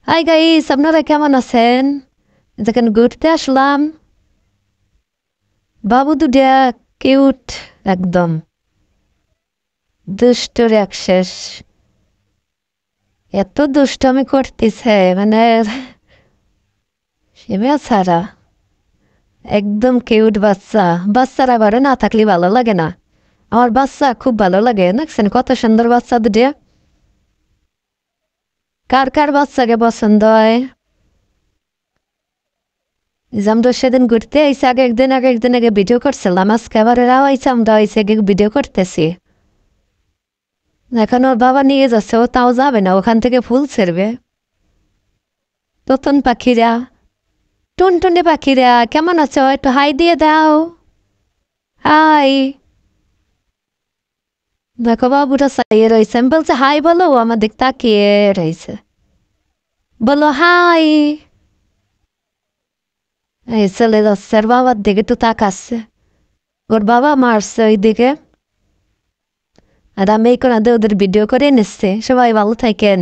Hi guys, আপনারা কেমন আছেন? যেখানে ঘুরতে আসলাম। বাবু দুটা কিউট, একদম দুষ্টর এক শেষ। এত দুষ্টমি করতেছে মানে সীমা ছাড়া। একদম কিউট বাচ্চা। বাচ্চারা ঘরে না থাকলে ভালো লাগে না। আমার বাচ্চা খুব ভালো লাগে, দেখছেন কত সুন্দর বাচ্চা দুটা। কার কার বাচ্চাকে পছন্দ হয়? আমরা সেদিন ঘুরতে আইসি, আগে একদিন আগে ভিডিও করছিলাম, আজকে আবার এরাও আইসে, আমরা আইসে ভিডিও করতেছি। এখন ওর বাবা নিয়ে যাচ্ছে, ও তাও যাবে না, ওখান থেকে ফুল ছেড়বে। নতুন পাখিরা, টুনটুনি পাখিরা কেমন আছো? একটু হাই দিয়ে দাও। হাই। দেখো বাবুটা চাইয়ে রয়েছে, আমি বলছে হাই বলো, ও আমার দিক তাকিয়ে রয়েছে। বলো হাই। এই চলে যাচ্ছে, আর বাবার দিকে একটু তাকাচ্ছে। ওর বাবা মারছে ওই দিকে। আর আমি এই কোনাতে ওদের ভিডিও করে নিচ্ছে। সবাই ভালো থাকেন।